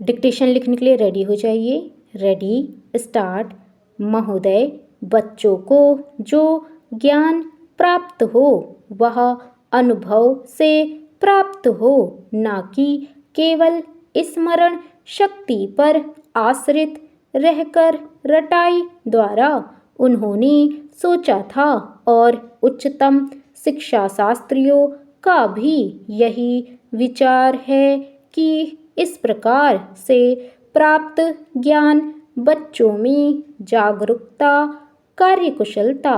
Dictation लिखने के लिए रेडी हो जाइए। Ready, start. महोदय, बच्चों को जो ज्ञान प्राप्त हो वह अनुभव से प्राप्त हो, ना कि केवल स्मरण शक्ति पर आश्रित रहकर रटाई द्वारा उन्होंने सोचा था। और उच्चतम शिक्षा शास्त्रियों का भी यही विचार है कि इस प्रकार से प्राप्त ज्ञान बच्चों में जागरूकता, कार्यकुशलता,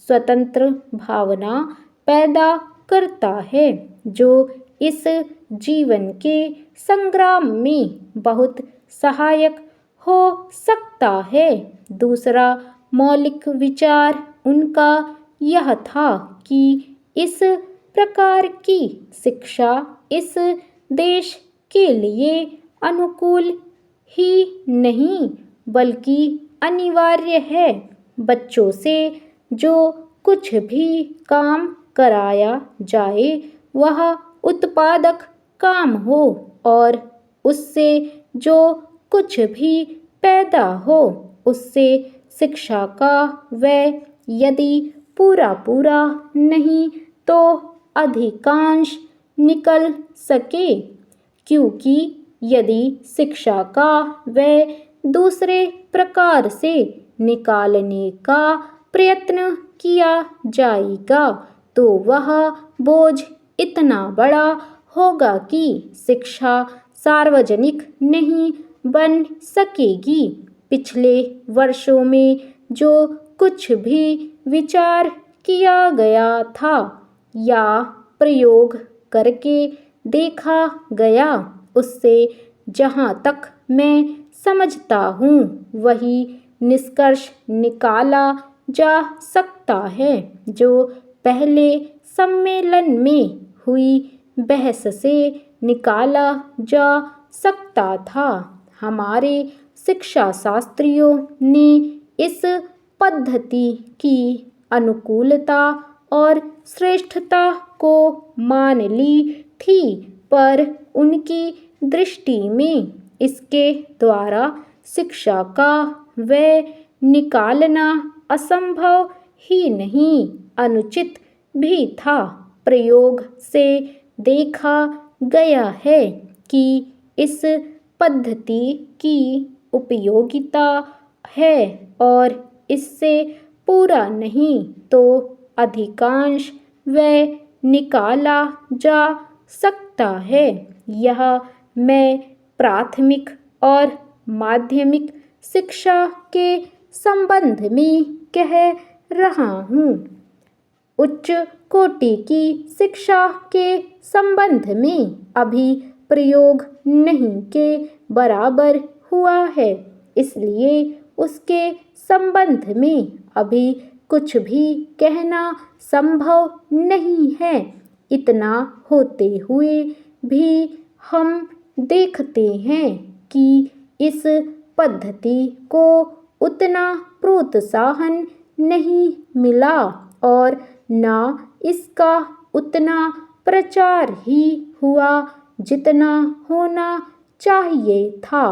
स्वतंत्र भावना पैदा करता है, जो इस जीवन के संग्राम में बहुत सहायक हो सकता है। दूसरा मौलिक विचार उनका यह था कि इस प्रकार की शिक्षा इस देश के लिए अनुकूल ही नहीं बल्कि अनिवार्य है। बच्चों से जो कुछ भी काम कराया जाए वह उत्पादक काम हो और उससे जो कुछ भी पैदा हो उससे शिक्षा का व्यय यदि पूरा नहीं तो अधिकांश निकल सके, क्योंकि यदि शिक्षा का व्यय दूसरे प्रकार से निकालने का प्रयत्न किया जाएगा तो वह बोझ इतना बड़ा होगा कि शिक्षा सार्वजनिक नहीं बन सकेगी। पिछले वर्षों में जो कुछ भी विचार किया गया था या प्रयोग करके देखा गया उससे जहाँ तक मैं समझता हूँ वही निष्कर्ष निकाला जा सकता है जो पहले सम्मेलन में हुई बहस से निकाला जा सकता था। हमारे शिक्षा शास्त्रियों ने इस पद्धति की अनुकूलता और श्रेष्ठता को मान ली थी, पर उनकी दृष्टि में इसके द्वारा शिक्षा का व्यय निकालना असंभव ही नहीं अनुचित भी था। प्रयोग से देखा गया है कि इस पद्धति की उपयोगिता है और इससे पूरा नहीं तो अधिकांश व्यय निकाला जा सकता है। यह मैं प्राथमिक और माध्यमिक शिक्षा के संबंध में कह रहा हूँ। उच्च कोटि की शिक्षा के संबंध में अभी प्रयोग नहीं के बराबर हुआ है, इसलिए उसके संबंध में अभी कुछ भी कहना संभव नहीं है। इतना होते हुए भी हम देखते हैं कि इस पद्धति को उतना प्रोत्साहन नहीं मिला और न इसका उतना प्रचार ही हुआ जितना होना चाहिए था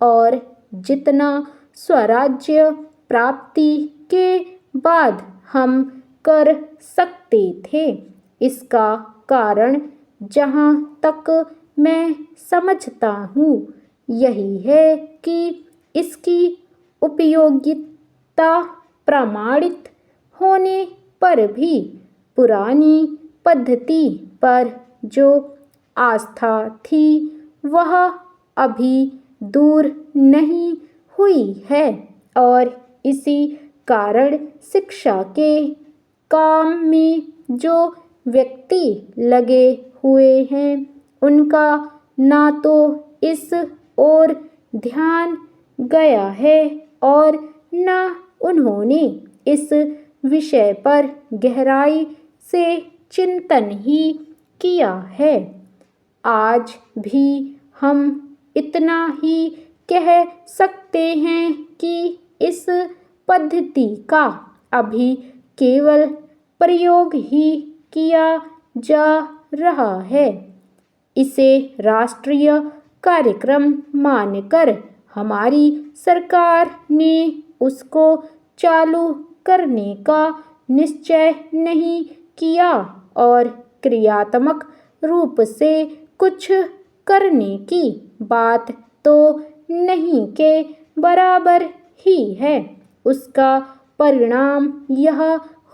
और जितना स्वराज्य प्राप्ति के बाद हम कर सकते थे। इसका कारण जहाँ तक मैं समझता हूँ यही है कि इसकी उपयोगिता प्रमाणित होने पर भी पुरानी पद्धति पर जो आस्था थी वह अभी दूर नहीं हुई है और इसी कारण शिक्षा के काम में जो व्यक्ति लगे हुए हैं उनका ना तो इस ओर ध्यान गया है और न उन्होंने इस विषय पर गहराई से चिंतन ही किया है। आज भी हम इतना ही कह सकते हैं कि इस पद्धति का अभी केवल प्रयोग ही किया जा रहा है। इसे राष्ट्रीय कार्यक्रम मानकर हमारी सरकार ने उसको चालू करने का निश्चय नहीं किया और क्रियात्मक रूप से कुछ करने की बात तो नहीं के बराबर ही है। उसका परिणाम यह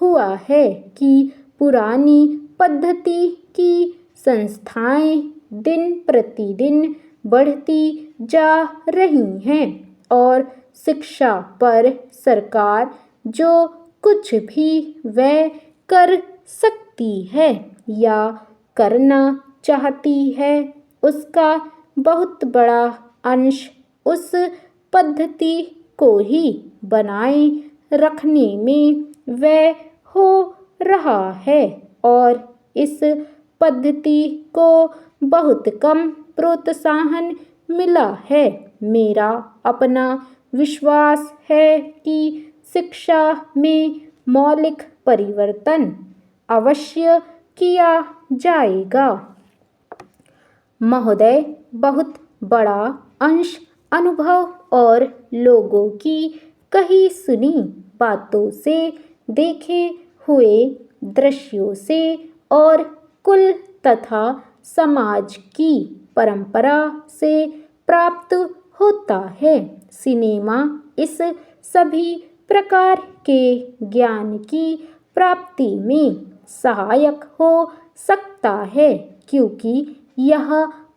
हुआ है कि पुरानी पद्धति की संस्थाएं दिन प्रतिदिन बढ़ती जा रही हैं और शिक्षा पर सरकार जो कुछ भी व्यय कर सकती है या करना चाहती है उसका बहुत बड़ा अंश उस पद्धति को ही बनाए रखने में व्यय हो रहा है और इस पद्धति को बहुत कम प्रोत्साहन मिला है। मेरा अपना विश्वास है कि शिक्षा में मौलिक परिवर्तन अवश्य किया जाएगा। महोदय, बहुत बड़ा अंश अनुभव और लोगों की कही सुनी बातों से, देखे हुए दृश्यों से और कुल तथा समाज की परंपरा से प्राप्त होता है। सिनेमा इस सभी प्रकार के ज्ञान की प्राप्ति में सहायक हो सकता है क्योंकि यह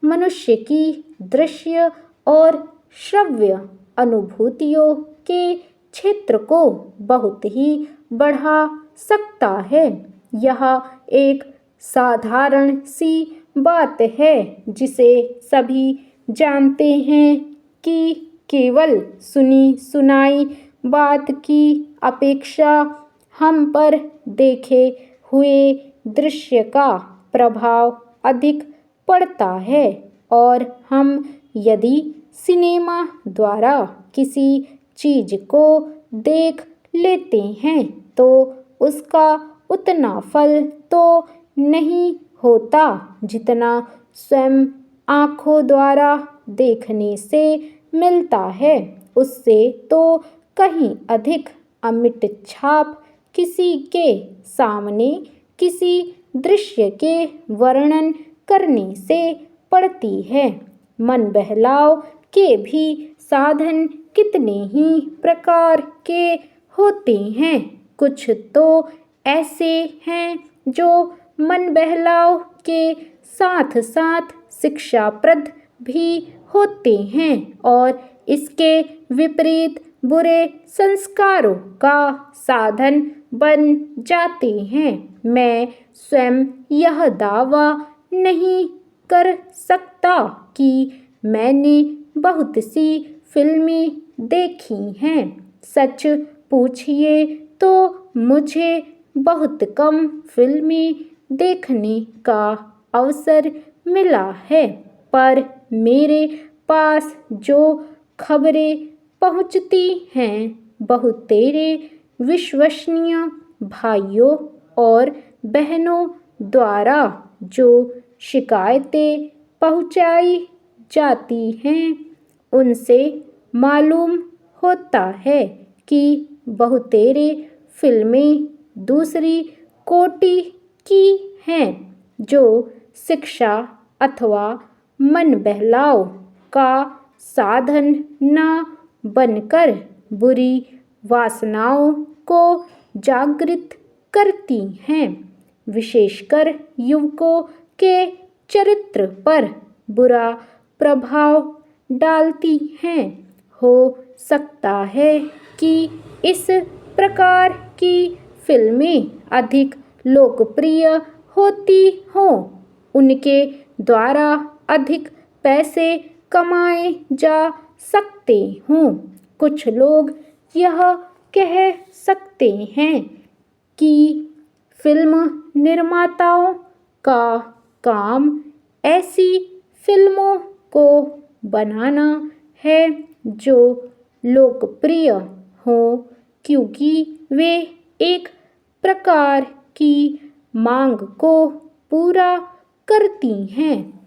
मनुष्य की दृश्य और श्रव्य अनुभूतियों के क्षेत्र को बहुत ही बढ़ा सकता है। यह एक साधारण सी बात है जिसे सभी जानते हैं कि केवल सुनी सुनाई बात की अपेक्षा हम पर देखे हुए दृश्य का प्रभाव अधिक पड़ता है और हम यदि सिनेमा द्वारा किसी चीज को देख लेते हैं तो उसका उतना फल तो नहीं होता जितना स्वयं आँखों द्वारा देखने से मिलता है। उससे तो कहीं अधिक अमिट छाप किसी के सामने किसी दृश्य के वर्णन करने से पड़ती है। मन बहलाव के भी साधन कितने ही प्रकार के होते हैं। कुछ तो ऐसे हैं जो मन बहलाव के साथ साथ शिक्षाप्रद भी होते हैं और इसके विपरीत बुरे संस्कारों का साधन बन जाते हैं। मैं स्वयं यह दावा नहीं कर सकता कि मैंने बहुत सी फिल्में देखी हैं। सच पूछिए तो मुझे बहुत कम फिल्में देखने का अवसर मिला है, पर मेरे पास जो खबरें पहुंचती हैं बहुतेरे विश्वसनीय भाइयों और बहनों द्वारा जो शिकायतें पहुंचाई जाती हैं उनसे मालूम होता है कि बहुतेरे फिल्में दूसरी कोटि की हैं जो शिक्षा अथवा मन बहलाव का साधन न बनकर बुरी वासनाओं को जागृत करती हैं, विशेषकर युवकों के चरित्र पर बुरा प्रभाव डालती हैं। हो सकता है कि इस प्रकार की फिल्में अधिक लोकप्रिय होती हों, उनके द्वारा अधिक पैसे कमाए जा सकते हों। कुछ लोग यह कह सकते हैं कि फिल्म निर्माताओं का काम ऐसी फिल्मों को बनाना है जो लोकप्रिय हों क्योंकि वे एक प्रकार की मांग को पूरा करती हैं।